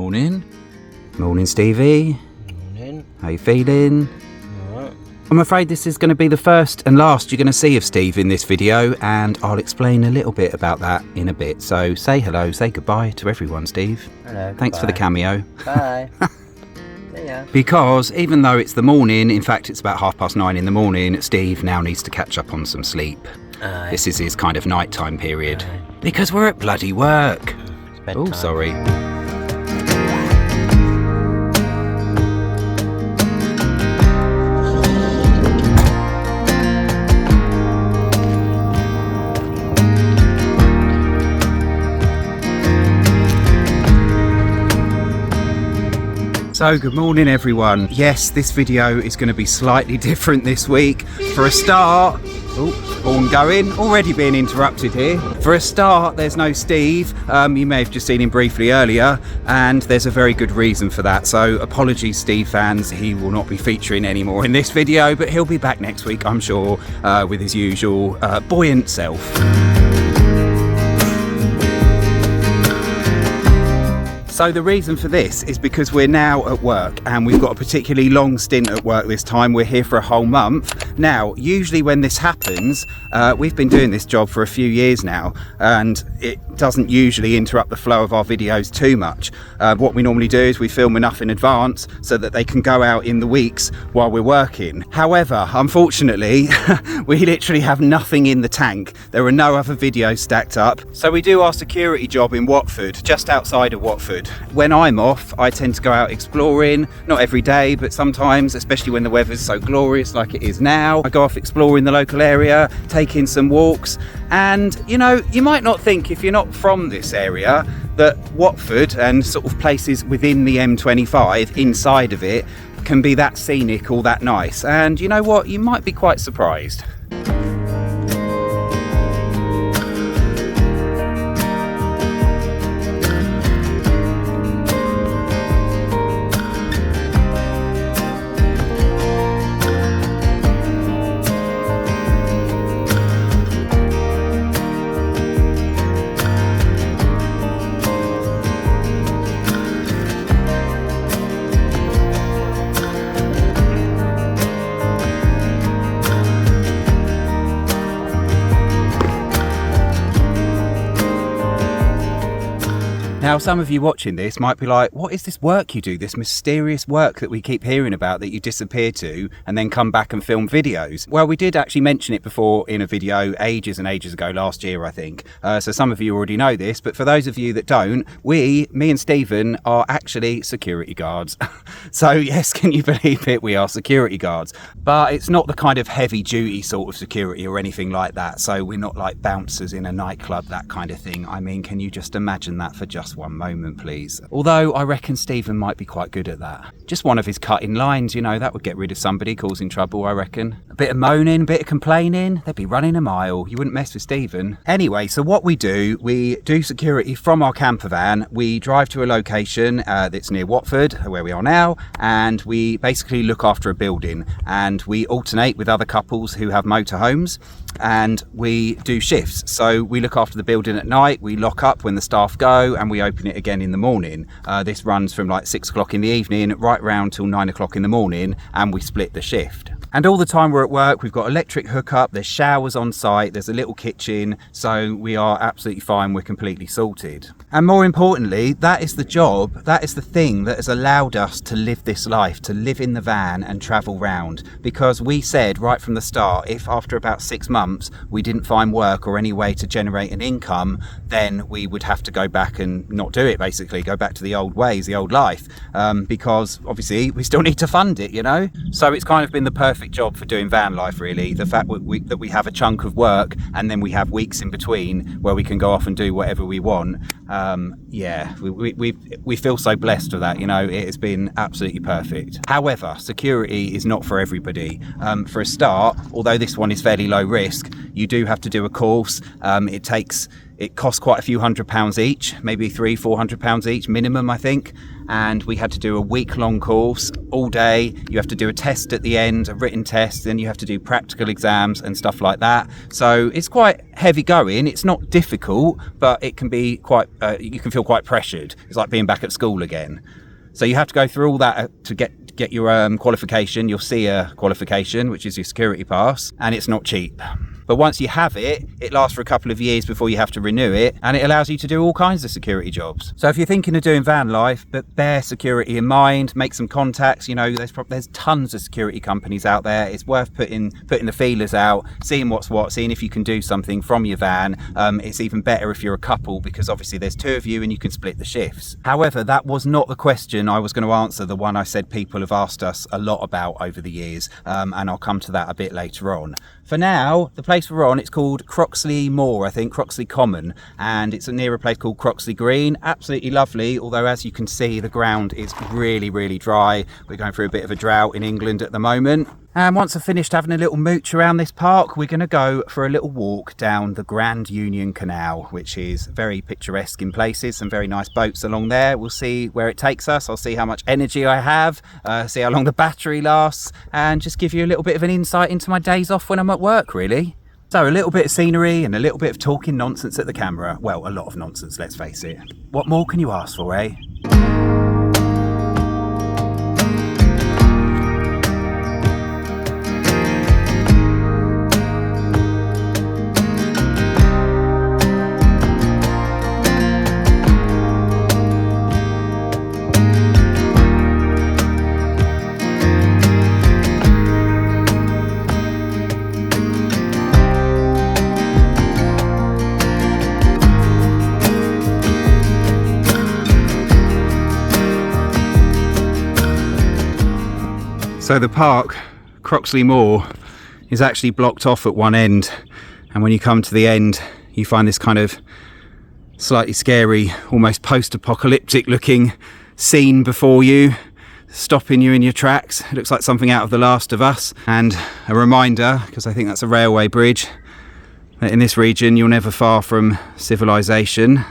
Morning. Morning, Stevie. Morning. How you feeling? Alright. I'm afraid this is going to be the first and last you're going to see of Steve in this video, and I'll explain a little bit about that in a bit. So say hello, say goodbye to everyone, Steve. Hello. Thanks for the cameo. Bye. See ya. Because even though it's the morning, in fact it's about 9:30 in the morning, Steve now needs to catch up on some sleep. Aye. This is his kind of nighttime period. Aye. Because we're at bloody work. It's bedtime. Oh, sorry. So good morning everyone. Yes, this video is going to be slightly different this week. For a start, horn going, already being interrupted here. For a start, there's no Steve. You may have just seen him briefly earlier, and there's a very good reason for that. So apologies, Steve fans, he will not be featuring anymore in this video, but he'll be back next week, I'm sure, with his usual buoyant self. So the reason for this is because we're now at work and we've got a particularly long stint at work this time. We're here for a whole month. Now, usually when this happens, we've been doing this job for a few years now, and it doesn't usually interrupt the flow of our videos too much. What we normally do is we film enough in advance so that they can go out in the weeks while we're working. However, unfortunately, we literally have nothing in the tank. There are no other videos stacked up. So we do our security job in Watford, just outside of Watford. When I'm off, I tend to go out exploring, not every day, but sometimes, especially when the weather's so glorious like it is now. I go off exploring the local area, taking some walks, and you know, you might not think, if you're not from this area, that Watford and sort of places within the M25 inside of it can be that scenic or that nice. And you know what, you might be quite surprised. Now, some of you watching this might be like, what is this work you do, this mysterious work that we keep hearing about that you disappear to and then come back and film videos? Well, we did actually mention it before in a video ages and ages ago, last year, I think. So some of you already know this, but for those of you that don't, me and Stephen are actually security guards. So yes, can you believe it? We are security guards, but it's not the kind of heavy duty sort of security or anything like that. So we're not like bouncers in a nightclub, that kind of thing. I mean, can you just imagine that for just one moment, please? Although I reckon Stephen might be quite good at that. Just one of his cutting lines, you know, that would get rid of somebody causing trouble, I reckon. A bit of moaning, a bit of complaining, they'd be running a mile. You wouldn't mess with Stephen. Anyway, so what we do security from our camper van. We drive to a location that's near Watford, where we are now, and we basically look after a building, and we alternate with other couples who have motorhomes, and we do shifts. So we look after the building at night, we lock up when the staff go, and we open it again in the morning. This runs from like 6 o'clock in the evening right round till 9 o'clock in the morning, and we split the shift. And all the time we're at work, we've got electric hookup, there's showers on site, there's a little kitchen, so we are absolutely fine, we're completely sorted. And more importantly, that is the job, that is the thing that has allowed us to live this life, to live in the van and travel round. Because we said right from the start, if after about 6 months we didn't find work or any way to generate an income, then we would have to go back and not do it, basically, go back to the old ways, the old life, because obviously we still need to fund it, you know? So it's kind of been the perfect job for doing van life, really. The fact that we have a chunk of work and then we have weeks in between where we can go off and do whatever we want. Yeah, we feel so blessed with that, you know. It has been absolutely perfect. However, security is not for everybody. For a start, although this one is fairly low risk, you do have to do a course. It takes It cost quite a few £100 each, maybe £300-400 each minimum, I think. And we had to do a week-long course all day. You have to do a test at the end, a written test, then you have to do practical exams and stuff like that. So it's quite heavy going. It's not difficult, but it can be quite, you can feel quite pressured. It's like being back at school again. So you have to go through all that to get your qualification, your SEER qualification, which is your security pass, and it's not cheap. But once you have it, it lasts for a couple of years before you have to renew it, and it allows you to do all kinds of security jobs. So if you're thinking of doing van life, but bear security in mind, make some contacts. You know, there's tons of security companies out there. It's worth putting the feelers out, seeing what's what, seeing if you can do something from your van. It's even better if you're a couple, because obviously there's two of you and you can split the shifts. However, that was not the question I was going to answer, the one I said people have asked us a lot about over the years, and I'll come to that a bit later on. For now, the place we're on, it's called Croxley Moor, I think, Croxley Common, and it's near a place called Croxley Green. Absolutely lovely, although as you can see, the ground is really, really dry. We're going through a bit of a drought in England at the moment. And once I've finished having a little mooch around this park, we're going to go for a little walk down the Grand Union Canal, which is very picturesque in places, some very nice boats along there. We'll see where it takes us. I'll see how much energy I have, see how long the battery lasts, and just give you a little bit of an insight into my days off when I'm at work, really. So a little bit of scenery and a little bit of talking nonsense at the camera. Well, a lot of nonsense, let's face it. What more can you ask for, eh? So the park, Croxley Moor, is actually blocked off at one end, and when you come to the end you find this kind of slightly scary, almost post-apocalyptic looking scene before you, stopping you in your tracks. It looks like something out of The Last of Us, and a reminder, because I think that's a railway bridge, that in this region you're never far from civilization.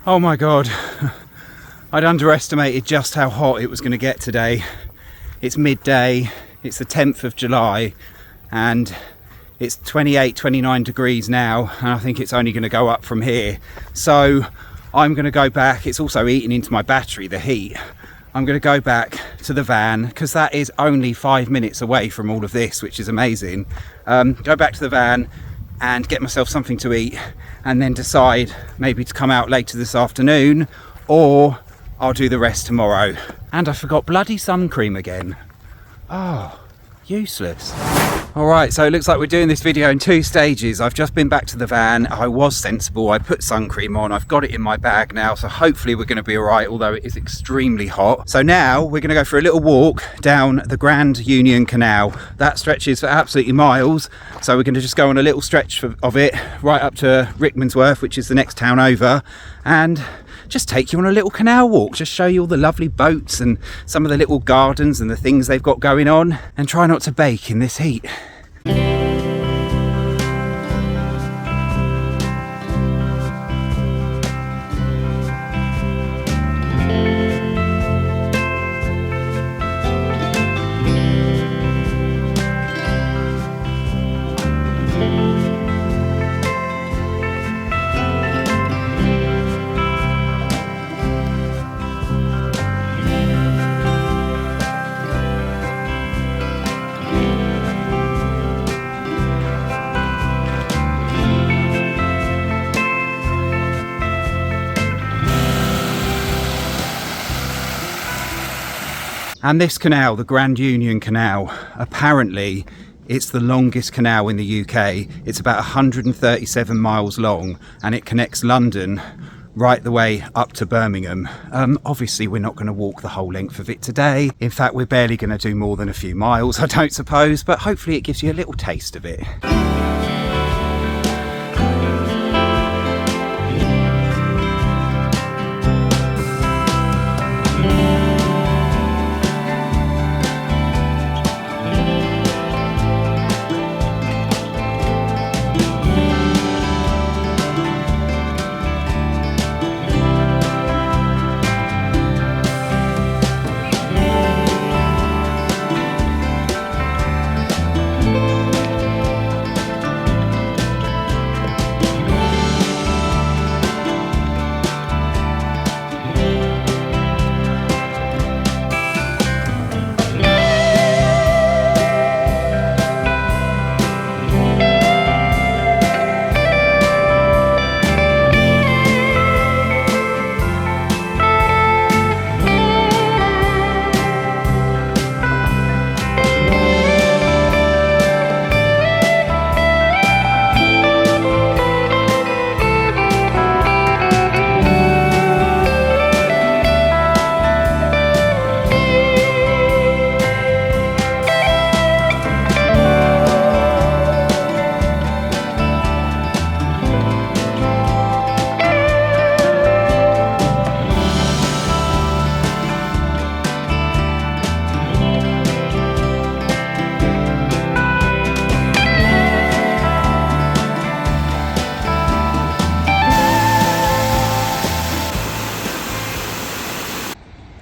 Oh my god, I'd underestimated just how hot it was going to get today. It's midday, it's the 10th of July, and it's 28-29 degrees now, and I think it's only going to go up from here. So I'm going to go back. It's also eating into my battery, the heat. I'm going to go back to the van, because that is only 5 minutes away from all of this, which is amazing. Go back to the van and get myself something to eat, and then decide maybe to come out later this afternoon, or I'll do the rest tomorrow. And I forgot bloody sun cream again. Oh, useless. Alright, so it looks like we're doing this video in two stages. I've just been back to the van. I was sensible, I put sun cream on, I've got it in my bag now, so hopefully we're going to be alright, although it is extremely hot. So now we're going to go for a little walk down the Grand Union Canal. That stretches for absolutely miles, so we're going to just go on a little stretch of it right up to Rickmansworth, which is the next town over, and just take you on a little canal walk, just show you all the lovely boats and some of the little gardens and the things they've got going on, and try not to bake in this heat. And this canal, the Grand Union Canal, apparently it's the longest canal in the UK. It's about 137 miles long, and it connects London right the way up to Birmingham. Obviously we're not going to walk the whole length of it today. In fact, we're barely going to do more than a few miles, I don't suppose, but hopefully it gives you a little taste of it.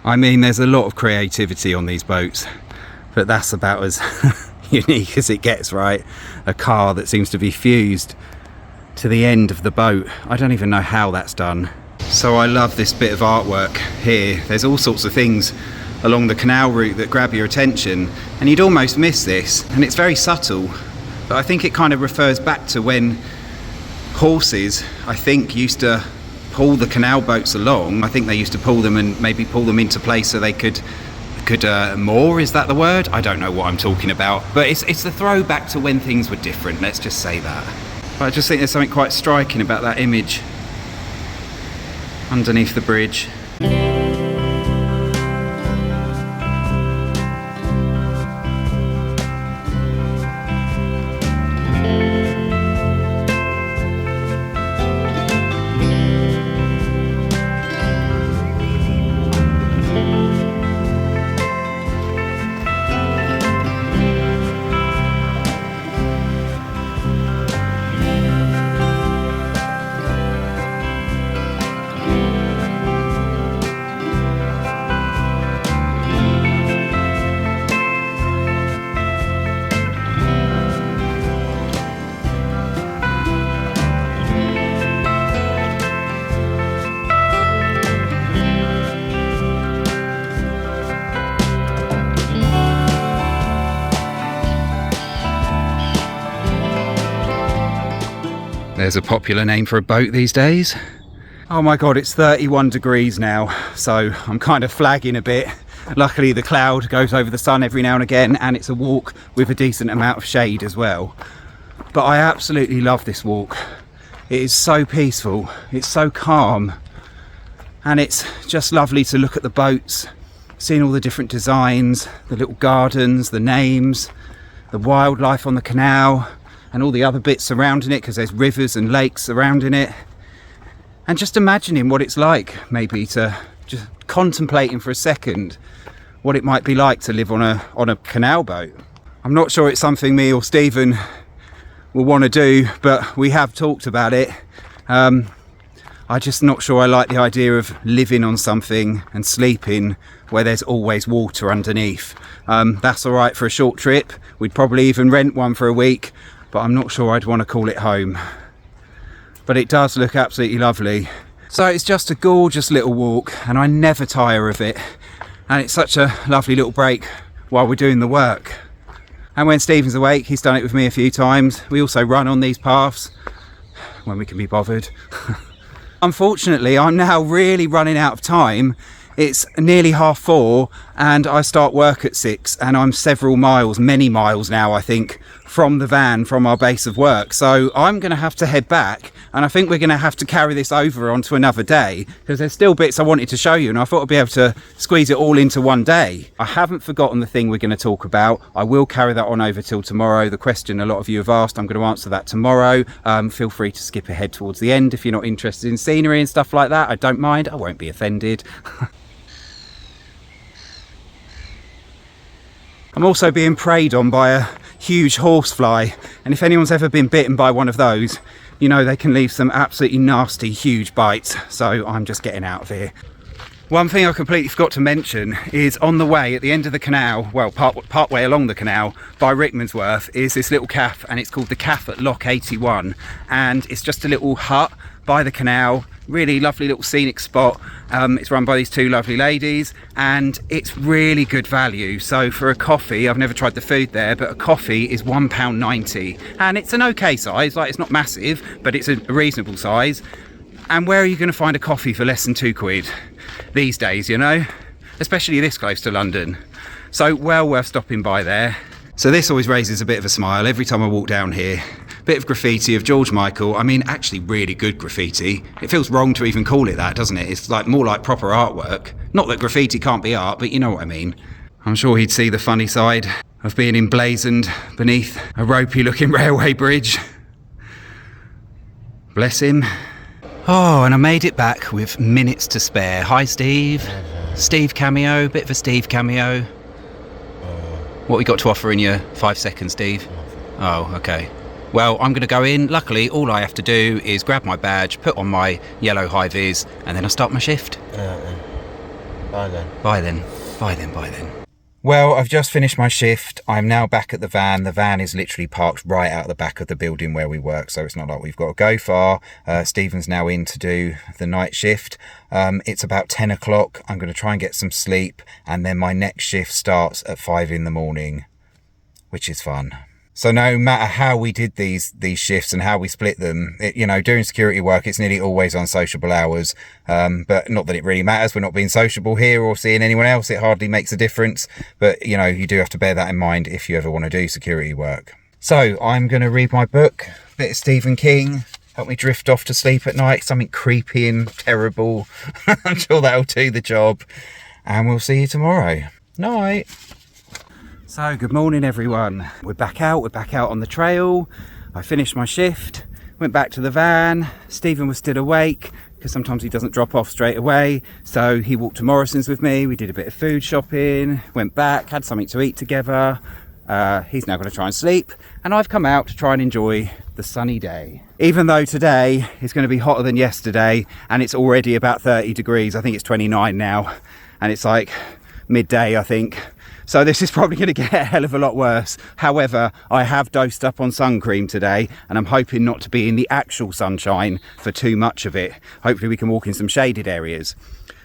I mean, there's a lot of creativity on these boats, but that's about as unique as it gets, right? A car that seems to be fused to the end of the boat. I don't even know how that's done. So I love this bit of artwork here. There's all sorts of things along the canal route that grab your attention, and you'd almost miss this, and it's very subtle, but I think it kind of refers back to when horses, I think, used to pull the canal boats along. I think they used to pull them and maybe pull them into place so they could moor, is that the word? I don't know what I'm talking about, but it's the throwback to when things were different, let's just say that. But I just think there's something quite striking about that image underneath the bridge. There's a popular name for a boat these days. Oh my god, it's 31 degrees now, so I'm kind of flagging a bit. Luckily the cloud goes over the sun every now and again, and it's a walk with a decent amount of shade as well. But I absolutely love this walk. It is so peaceful, it's so calm, and it's just lovely to look at the boats, seeing all the different designs, the little gardens, the names, the wildlife on the canal, and all the other bits surrounding it, because there's rivers and lakes surrounding it. And just imagining what it's like, maybe to just contemplating for a second what it might be like to live on a canal boat. I'm not sure it's something me or Stephen will want to do, but we have talked about it. I'm just not sure I like the idea of living on something and sleeping where there's always water underneath. That's all right for a short trip. We'd probably even rent one for a week, but I'm not sure I'd want to call it home. But it does look absolutely lovely. So it's just a gorgeous little walk, and I never tire of it. And it's such a lovely little break while we're doing the work. And when Stephen's awake, he's done it with me a few times. We also run on these paths when we can be bothered. Unfortunately, I'm now really running out of time. It's nearly 4:30 and I start work at 6, and I'm several miles, many miles now, I think, from the van, from our base of work. So I'm going to have to head back, and I think we're going to have to carry this over onto another day, because there's still bits I wanted to show you, and I thought I'd be able to squeeze it all into one day. I haven't forgotten the thing we're going to talk about. I will carry that on over till tomorrow. The question a lot of you have asked, I'm going to answer that tomorrow. Feel free to skip ahead towards the end if you're not interested in scenery and stuff like that. I don't mind. I won't be offended. I'm also being preyed on by a huge horsefly, and if anyone's ever been bitten by one of those, you know they can leave some absolutely nasty, huge bites, so I'm just getting out of here. One thing I completely forgot to mention is on the way at the end of the canal, well, part way along the canal by Rickmansworth, is this little cafe, and it's called the Cafe at Lock 81, and it's just a little hut by the canal. Really lovely little scenic spot. It's run by these two lovely ladies, and it's really good value. So for a coffee, I've never tried the food there, but a coffee is £1.90, and it's an okay size. Like, it's not massive, but it's a reasonable size. And where are you going to find a coffee for less than £2 these days, you know, especially this close to London? So well worth stopping by there. So this always raises a bit of a smile every time I walk down here. Bit of graffiti of George Michael. I mean, actually really good graffiti. It feels wrong to even call it that, doesn't it? It's like more like proper artwork. Not that graffiti can't be art, but you know what I mean. I'm sure he'd see the funny side of being emblazoned beneath a ropey looking railway bridge. Bless him. Oh, and I made it back with minutes to spare. Hi, Steve. Steve cameo, bit of a Steve cameo. What we got to offer in your 5 seconds, Steve? Oh, okay. Well, I'm going to go in. Luckily, all I have to do is grab my badge, put on my yellow high-vis, and then I start my shift. Bye then. Bye then. Bye then. Bye then. Well, I've just finished my shift. I'm now back at the van. The van is literally parked right out the back of the building where we work, so it's not like we've got to go far. Stephen's now in to do the night shift. It's about 10 o'clock. I'm going to try and get some sleep, and then my next shift starts at 5 in the morning, which is fun. So no matter how we did these shifts and how we split them, doing security work, it's nearly always unsociable hours. But not that it really matters. We're not being sociable here or seeing anyone else. It hardly makes a difference. But, you do have to bear that in mind if you ever want to do security work. So I'm going to read my book, a bit of Stephen King, help me drift off to sleep at night. Something creepy and terrible. I'm sure that'll do the job. And we'll see you tomorrow. Night. So good morning everyone. We're back out on the trail. I finished my shift, went back to the van. Stephen was still awake because sometimes he doesn't drop off straight away. So he walked to Morrison's with me. We did a bit of food shopping, went back, had something to eat together. He's now going to try and sleep, and I've come out to try and enjoy the sunny day. Even though today is going to be hotter than yesterday and it's already about 30 degrees. I think it's 29 now and it's like midday, I think. So this is probably going to get a hell of a lot worse. However, I have dosed up on sun cream today and I'm hoping not to be in the actual sunshine for too much of it. Hopefully we can walk in some shaded areas.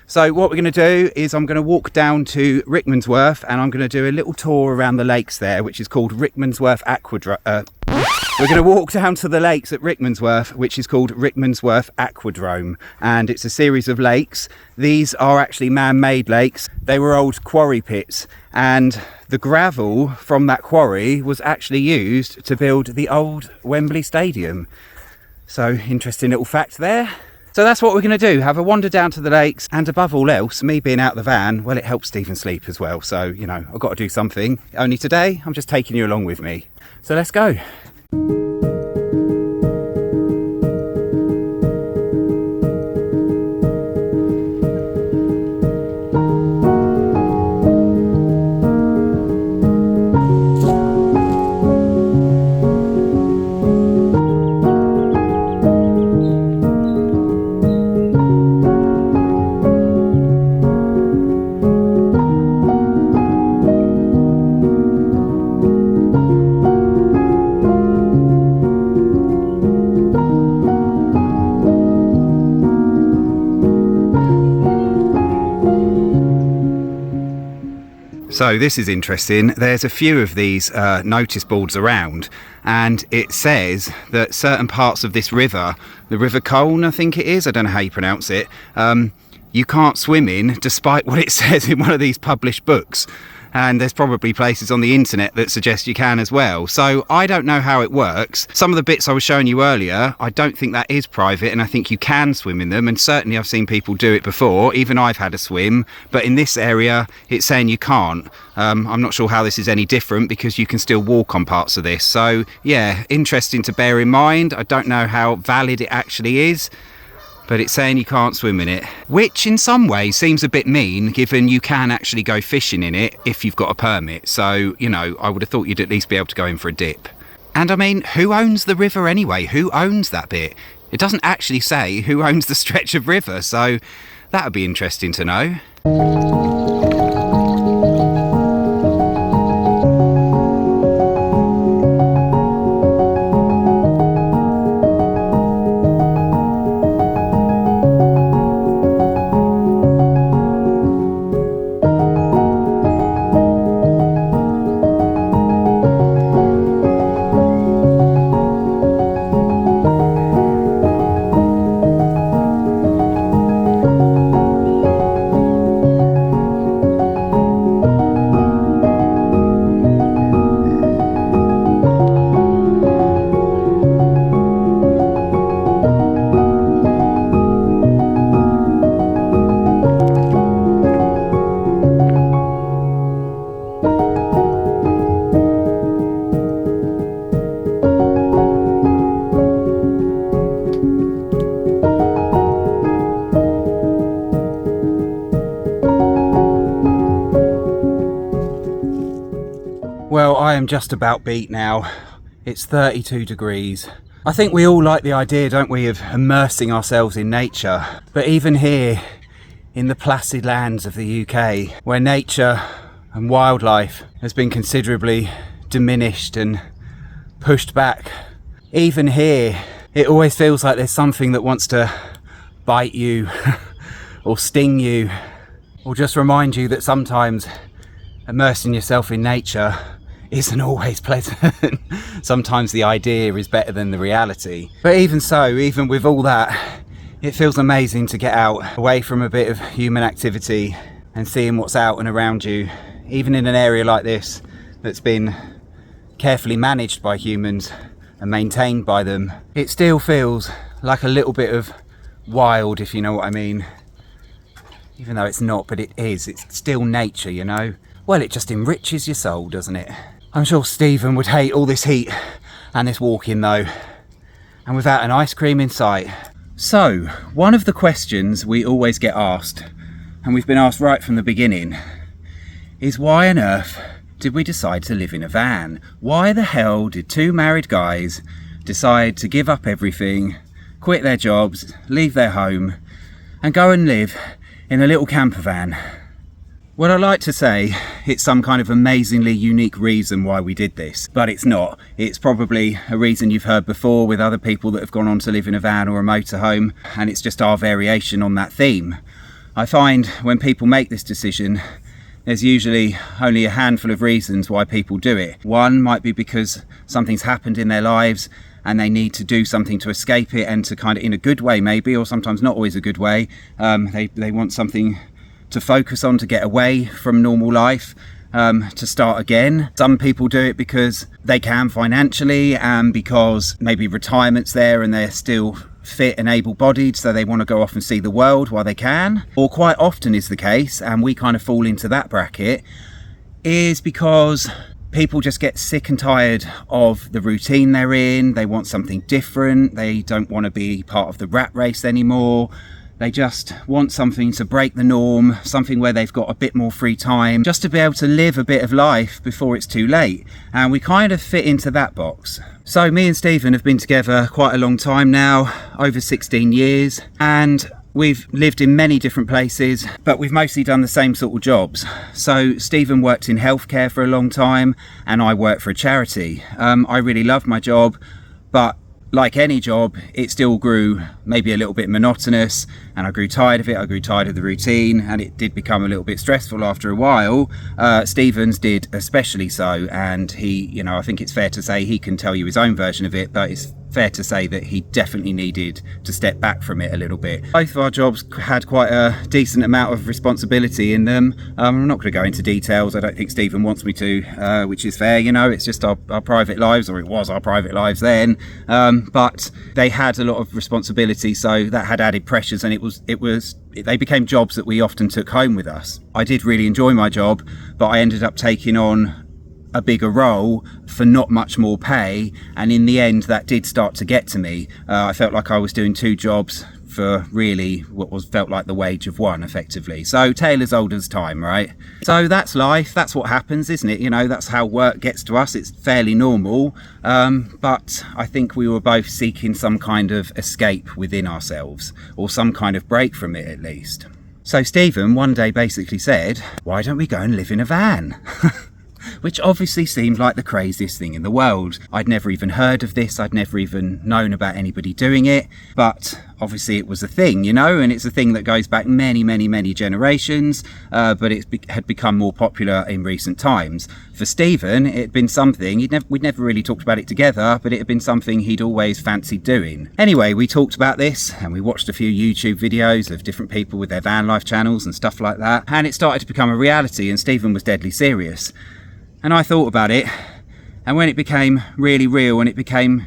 So what we're going to do is I'm going to walk down to Rickmansworth and I'm going to do a little tour around the lakes there, which is called Rickmansworth Aquadrome. We're going to walk down to the lakes at Rickmansworth, which is called Rickmansworth Aquadrome, and it's a series of lakes. These are actually man-made lakes. They were old quarry pits, and the gravel from that quarry was actually used to build the old Wembley Stadium. So interesting little fact there. So that's what we're going to do, have a wander down to the lakes, and above all else, me being out the van, well, it helps Stephen sleep as well. So, I've got to do something. Only today, I'm just taking you along with me. So let's go. So this is interesting. There's a few of these notice boards around, and it says that certain parts of this river, the River Colne, I think it is, I don't know how you pronounce it, you can't swim in, despite what it says in one of these published books. And there's probably places on the internet that suggest you can as well. So I don't know how it works. Some of the bits I was showing you earlier, I don't think that is private, and I think you can swim in them, and certainly I've seen people do it before. Even I've had a swim, but in this area it's saying you can't. I'm not sure how this is any different because you can still walk on parts of this. So yeah, interesting to bear in mind. I don't know how valid it actually is, but it's saying you can't swim in it, which in some ways seems a bit mean, given you can actually go fishing in it if you've got a permit. So, I would have thought you'd at least be able to go in for a dip. And I mean, who owns the river anyway? Who owns that bit? It doesn't actually say who owns the stretch of river, so that would be interesting to know. Well, I am just about beat now. It's 32 degrees. I think we all like the idea, don't we, of immersing ourselves in nature. But even here, in the placid lands of the UK, where nature and wildlife has been considerably diminished and pushed back. Even here, it always feels like there's something that wants to bite you or sting you, or just remind you that sometimes immersing yourself in nature isn't always pleasant. Sometimes the idea is better than the reality. But even so, even with all that, it feels amazing to get out, away from a bit of human activity and seeing what's out and around you, even in an area like this that's been carefully managed by humans and maintained by them. It still feels like a little bit of wild, if you know what I mean. Even though it's not, but it is. It's still nature, you know. Well, it just enriches your soul, doesn't it? I'm sure Stephen would hate all this heat and this walking though, and without an ice cream in sight. So, one of the questions we always get asked, and we've been asked right from the beginning, is why on earth did we decide to live in a van? Why the hell did two married guys decide to give up everything, quit their jobs, leave their home, and go and live in a little camper van? Well, I like to say it's some kind of amazingly unique reason why we did this, but it's not. It's probably a reason you've heard before with other people that have gone on to live in a van or a motorhome, and it's just our variation on that theme. I find when people make this decision, there's usually only a handful of reasons why people do it. One might be because something's happened in their lives and they need to do something to escape it, and to kind of, in a good way maybe, or sometimes not always a good way, they want something to focus on, to get away from normal life, to start again. Some people do it because they can financially, and because maybe retirement's there and they're still fit and able-bodied, so they want to go off and see the world while they can. Or quite often is the case, and we kind of fall into that bracket, is because people just get sick and tired of the routine they're in. They want something different. They don't want to be part of the rat race anymore. They just want something to break the norm, something where they've got a bit more free time, just to be able to live a bit of life before it's too late. And we kind of fit into that box. So me and Stephen have been together quite a long time now, over 16 years, and we've lived in many different places, but we've mostly done the same sort of jobs. So Stephen worked in healthcare for a long time, and I worked for a charity. I really loved my job, but like any job, it still grew maybe a little bit monotonous, and I grew tired of it. I grew tired of the routine, and it did become a little bit stressful after a while. Stephen's did especially so, and he, you know, I think it's fair to say he can tell you his own version of it, but it's fair to say that he definitely needed to step back from it a little bit. Both of our jobs had quite a decent amount of responsibility in them. I'm not going to go into details. I don't think Stephen wants me to, which is fair, you know. It's just our private lives, or it was our private lives then. But they had a lot of responsibility, so that had added pressures, and they became jobs that we often took home with us. I did really enjoy my job, but I ended up taking on a bigger role for not much more pay, and in the end that did start to get to me. I felt like I was doing two jobs for really what felt like the wage of one, effectively. So tale as old as time, right? So that's life, that's what happens, isn't it? You know, that's how work gets to us. It's fairly normal, but I think we were both seeking some kind of escape within ourselves, or some kind of break from it at least. So Stephen one day basically said, why don't we go and live in a van? Which obviously seemed like the craziest thing in the world. I'd never even heard of this, I'd never even known about anybody doing it, but obviously it was a thing, you know, and it's a thing that goes back many generations, but it had become more popular in recent times. For Stephen, it had been something, we'd never really talked about it together, but it had been something he'd always fancied doing. Anyway, we talked about this, and we watched a few YouTube videos of different people with their van life channels and stuff like that, and it started to become a reality, and Stephen was deadly serious. And I thought about it, and when it became really real and it became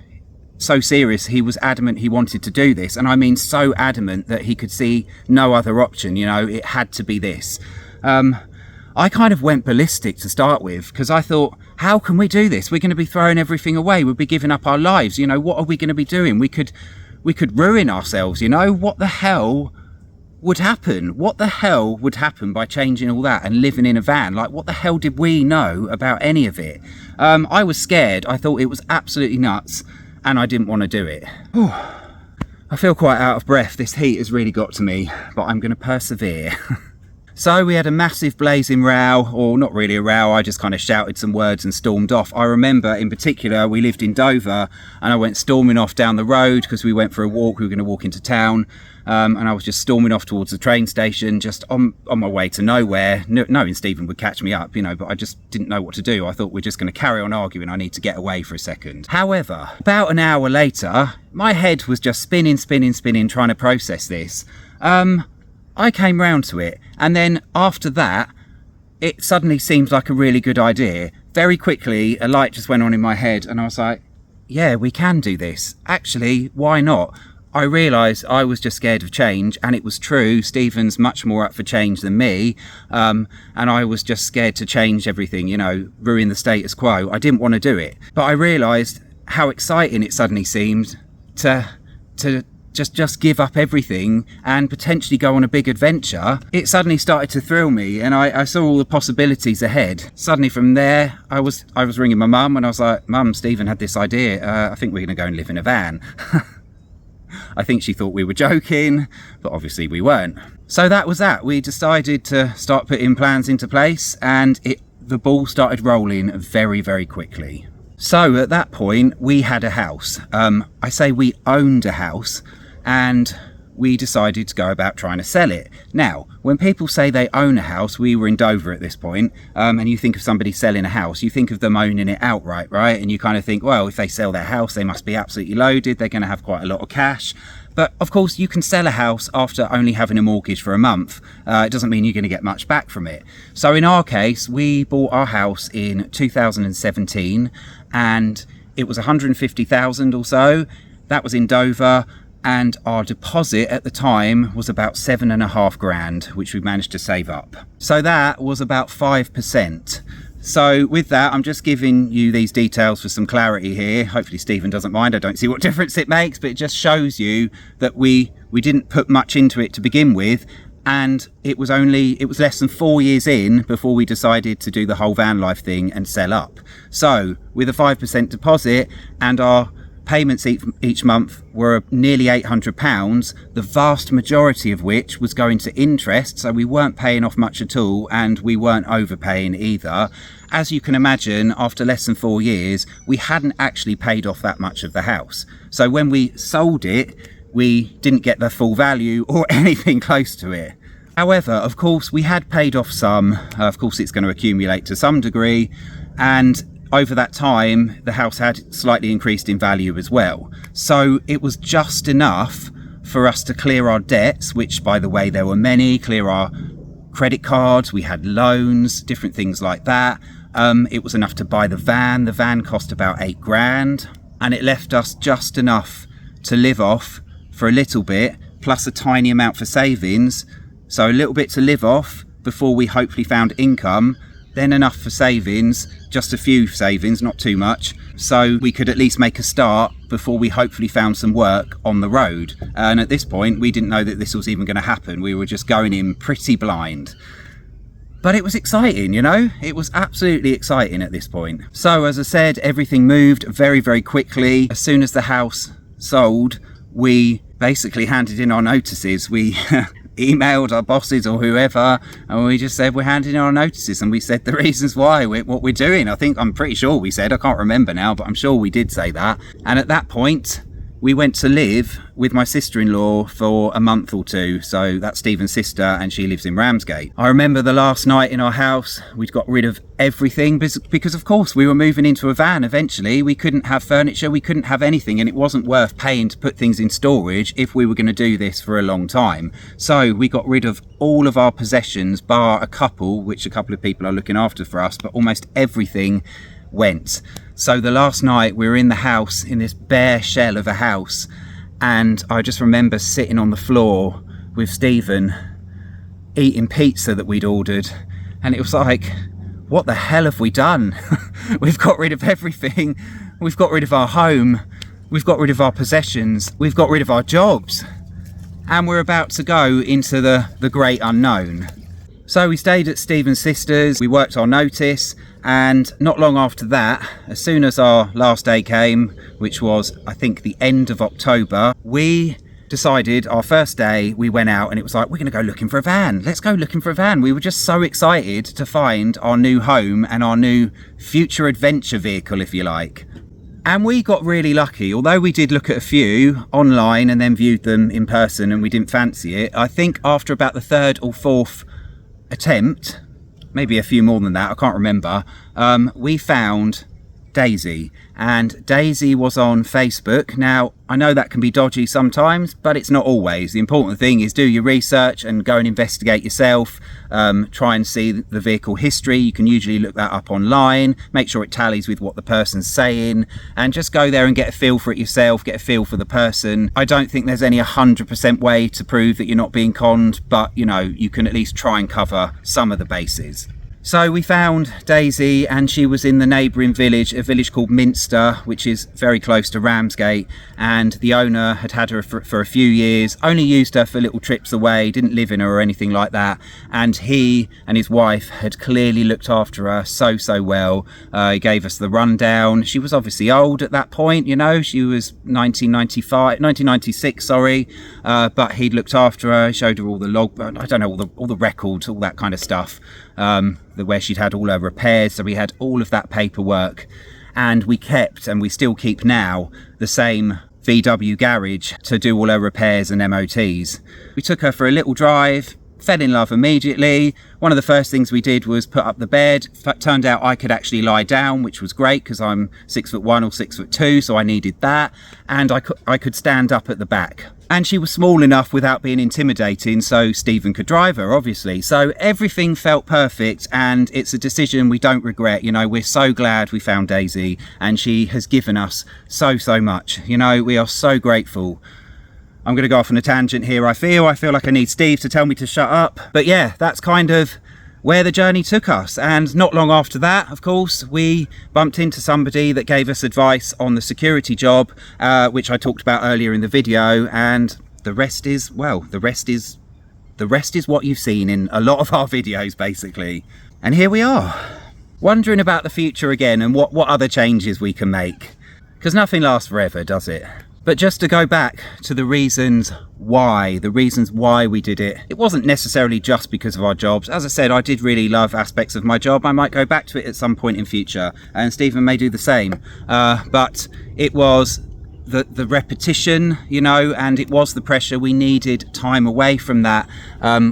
so serious, he was adamant he wanted to do this. And I mean so adamant that he could see no other option, you know, it had to be this. I kind of went ballistic to start with, because I thought, how can we do this? We're going to be throwing everything away. We'll be giving up our lives. You know, what are we going to be doing? We could ruin ourselves, you know. What the hell would happen? What the hell would happen by changing all that and living in a van? Like, what the hell did we know about any of it? I was scared. I thought it was absolutely nuts, and I didn't want to do it. I feel quite out of breath. This heat has really got to me, but I'm going to persevere. So we had a massive blazing row, or not really a row, I just kind of shouted some words and stormed off. I remember in particular, we lived in Dover and I went storming off down the road because we went for a walk, we were going to walk into town. And I was just storming off towards the train station, just on my way to nowhere, knowing Stephen would catch me up, you know, but I just didn't know what to do. I thought we're just going to carry on arguing, I need to get away for a second. However, about an hour later, my head was just spinning, trying to process this. I came round to it, and then after that, it suddenly seemed like a really good idea. Very quickly, a light just went on in my head, and I was like, yeah, we can do this. Actually, why not? I realised I was just scared of change, and it was true. Stephen's much more up for change than me, and I was just scared to change everything, you know, ruin the status quo. I didn't want to do it. But I realised how exciting it suddenly seemed to just give up everything and potentially go on a big adventure. It suddenly started to thrill me, and I saw all the possibilities ahead. Suddenly from there, I was ringing my mum, and I was like, Mum, Stephen had this idea. I think we're going to go and live in a van. I think she thought we were joking, but obviously we weren't. So that was that. We decided to start putting plans into place, and the ball started rolling very, very quickly. So at that point, we had a house. I say we owned a house, and we decided to go about trying to sell it. Now, when people say they own a house, we were in Dover at this point, and you think of somebody selling a house, you think of them owning it outright, right? And you kind of think, well, if they sell their house, they must be absolutely loaded, they're going to have quite a lot of cash. But of course, you can sell a house after only having a mortgage for a month. It doesn't mean you're going to get much back from it. So in our case, we bought our house in 2017, and it was 150,000 or so. That was in Dover. And our deposit at the time was about 7.5 grand, which we managed to save up. So that was about 5%. So with that, I'm just giving you these details for some clarity here. Hopefully Stephen doesn't mind. I don't see what difference it makes, but it just shows you that we didn't put much into it to begin with. And it was less than 4 years in before we decided to do the whole van life thing and sell up. So with a 5% deposit and our payments each month were nearly £800, the vast majority of which was going to interest, so we weren't paying off much at all, and we weren't overpaying either. As you can imagine, after less than 4 years, we hadn't actually paid off that much of the house. So when we sold it, we didn't get the full value or anything close to it. However, of course, we had paid off some. Of course, it's going to accumulate to some degree, and over that time, the house had slightly increased in value as well. So it was just enough for us to clear our debts, which, by the way, there were many, clear our credit cards, we had loans, different things like that. It was enough to buy the van. The van cost about 8 grand, and it left us just enough to live off for a little bit, plus a tiny amount for savings. So a little bit to live off before we hopefully found income, then enough for savings, just a few savings, not too much, so we could at least make a start before we hopefully found some work on the road. And at this point, we didn't know that this was even going to happen. We were just going in pretty blind. But it was exciting, you know? It was absolutely exciting at this point. So as I said, everything moved very, very quickly. As soon as the house sold, we basically handed in our notices. We emailed our bosses or whoever, and we just said we're handing in our notices, and we said the reasons why, what we're doing. I'm pretty sure we said, I can't remember now, but I'm sure we did say that. And at that point, we went to live with my sister-in-law for a month or two. So that's Stephen's sister, and she lives in Ramsgate. I remember the last night in our house, we'd got rid of everything because of course we were moving into a van eventually. We couldn't have furniture, we couldn't have anything, and it wasn't worth paying to put things in storage if we were going to do this for a long time. So we got rid of all of our possessions, bar a couple, which a couple of people are looking after for us, but almost everything went. So the last night we were in the house, in this bare shell of a house, and I just remember sitting on the floor with Stephen eating pizza that we'd ordered, and it was like, what the hell have we done? We've got rid of everything. We've got rid of our home, we've got rid of our possessions, we've got rid of our jobs, and we're about to go into the great unknown. So we stayed at Stephen's sister's, we worked our notice, and not long after that, as soon as our last day came, which was I think the end of October, we decided our first day we went out and it was like, we're going to go looking for a van. Let's go looking for a van. We were just so excited to find our new home and our new future adventure vehicle, if you like. And we got really lucky. Although we did look at a few online and then viewed them in person and we didn't fancy it, I think after about the third or fourth attempt, maybe a few more than that, I can't remember, we found Daisy. And Daisy was on Facebook. Now, I know that can be dodgy sometimes, but it's not always. The important thing is do your research and go and investigate yourself. Try and see the vehicle history. You can usually look that up online, make sure it tallies with what the person's saying, and just go there and get a feel for it yourself, get a feel for the person. I don't think there's any 100% way to prove that you're not being conned, but you know, you can at least try and cover some of the bases. So we found Daisy and she was in the neighbouring village, a village called Minster, which is very close to Ramsgate, and the owner had had her for a few years, only used her for little trips away, didn't live in her or anything like that, and he and his wife had clearly looked after her so well. He gave us the rundown. She was obviously old at that point, you know, she was 1996, but he'd looked after her, showed her all the I don't know, all the records, all that kind of stuff. Where she'd had all her repairs, so we had all of that paperwork, and we kept, and we still keep now, the same VW garage to do all her repairs and MOTs. We took her for a little drive, fell in love immediately. One of the first things we did was put up the bed. Turned out I could actually lie down, which was great because I'm 6'1" or 6'2", so I needed that, and I could stand up at the back. And she was small enough without being intimidating, so Stephen could drive her, obviously. So everything felt perfect, and it's a decision we don't regret. You know, we're so glad we found Daisy, and she has given us so much. You know, we are so grateful. I'm going to go off on a tangent here, I feel like I need Steve to tell me to shut up. But yeah, that's kind of where the journey took us. And not long after that, of course, we bumped into somebody that gave us advice on the security job, which I talked about earlier in the video, and the rest is, well, the rest is what you've seen in a lot of our videos, basically. And here we are, wondering about the future again and what other changes we can make. Because nothing lasts forever, does it? But just to go back to the reasons why we did it, it wasn't necessarily just because of our jobs. As I said, I did really love aspects of my job. I might go back to it at some point in future, and Stephen may do the same. But it was the repetition, you know, and it was the pressure. We needed time away from that,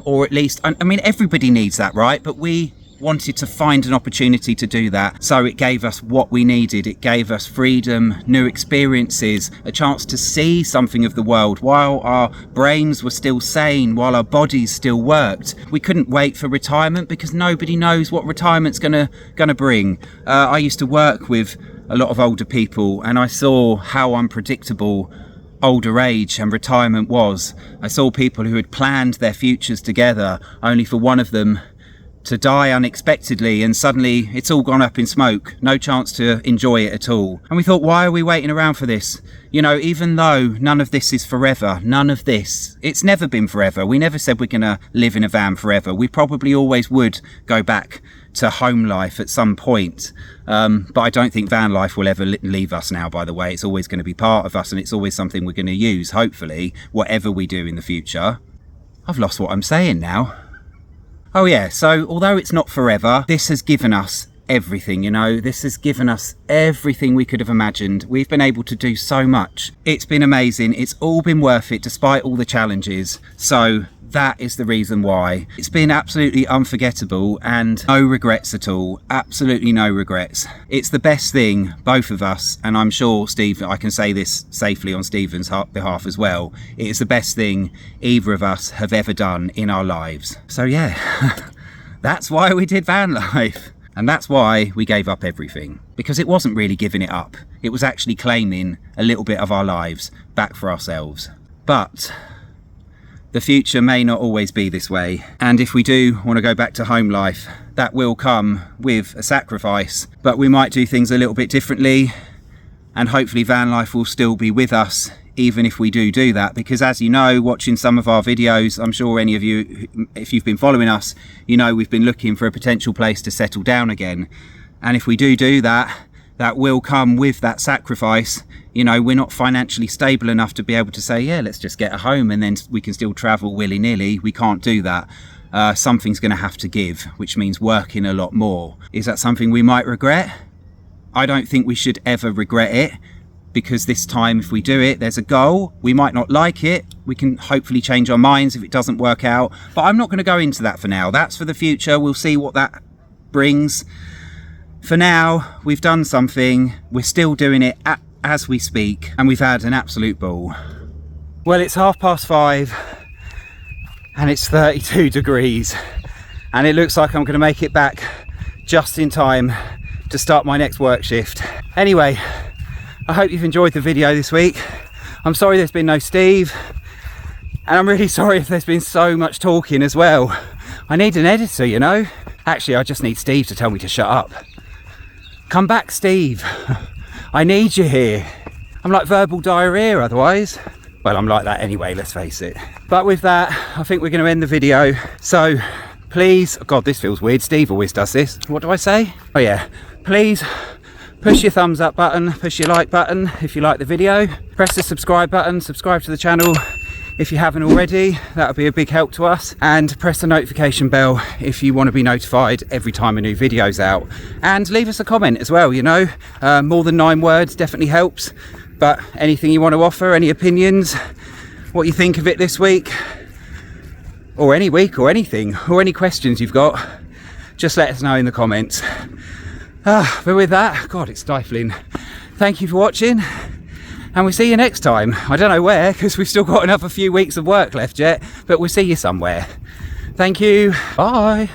or at least, I mean, everybody needs that, right? But we wanted to find an opportunity to do that, so it gave us what we needed. It gave us freedom, new experiences, a chance to see something of the world while our brains were still sane, while our bodies still worked. We couldn't wait for retirement because nobody knows what retirement's gonna bring. I used to work with a lot of older people, and I saw how unpredictable older age and retirement was. I saw people who had planned their futures together, only for one of them to die unexpectedly, and suddenly it's all gone up in smoke, no chance to enjoy it at all. And we thought, why are we waiting around for this? You know, even though none of this is forever, it's never been forever. We never said we're gonna live in a van forever. We probably always would go back to home life at some point, but I don't think van life will ever leave us now, by the way. It's always going to be part of us, and it's always something we're going to use, hopefully, whatever we do in the future. I've lost what I'm saying now. Oh yeah, so although it's not forever, this has given us everything, you know, this has given us everything we could have imagined. We've been able to do so much. It's been amazing. It's all been worth it despite all the challenges. So that is the reason why. It's been absolutely unforgettable and no regrets at all. Absolutely no regrets. It's the best thing, both of us, and I'm sure Steve, I can say this safely on Stephen's behalf as well, it is the best thing either of us have ever done in our lives. So yeah, that's why we did van life. And that's why we gave up everything. Because it wasn't really giving it up. It was actually claiming a little bit of our lives back for ourselves. But the future may not always be this way, and if we do want to go back to home life, that will come with a sacrifice, but we might do things a little bit differently, and hopefully van life will still be with us even if we do that, because as you know, watching some of our videos, I'm sure any of you, if you've been following us, you know we've been looking for a potential place to settle down again. And if we do that, that will come with that sacrifice. You know, we're not financially stable enough to be able to say, yeah, let's just get a home and then we can still travel willy-nilly. We can't do that. Something's going to have to give, which means working a lot more. Is that something we might regret? I don't think we should ever regret it, because this time if we do it, there's a goal. We might not like it. We can hopefully change our minds if it doesn't work out. But I'm not going to go into that for now. That's for the future. We'll see what that brings. For now, we've done something. We're still doing it as we speak, and we've had an absolute ball. Well, it's 5:30 and it's 32 degrees, and it looks like I'm going to make it back just in time to start my next work shift. Anyway, I hope you've enjoyed the video this week. I'm sorry there's been no Steve, and I'm really sorry if there's been so much talking as well. I need an editor, you know. Actually, I just need Steve to tell me to shut up. Come back, Steve. I need you here. I'm like verbal diarrhea otherwise. Well, I'm like that anyway, let's face it. But with that, I think we're going to end the video. So please, oh God, this feels weird. Steve always does this. What do I say? Oh yeah, please push your thumbs up button, push your like button if you like the video. Press the subscribe button, subscribe to the channel if you haven't already. That would be a big help to us. And press the notification bell if you want to be notified every time a new video's out. And leave us a comment as well, you know. More than 9 words definitely helps. But anything you want to offer, any opinions, what you think of it this week, or any week, or anything, or any questions you've got, just let us know in the comments. But with that, God, it's stifling. Thank you for watching, and we'll see you next time. I don't know where, because we've still got another few weeks of work left yet, but we'll see you somewhere. Thank you. Bye.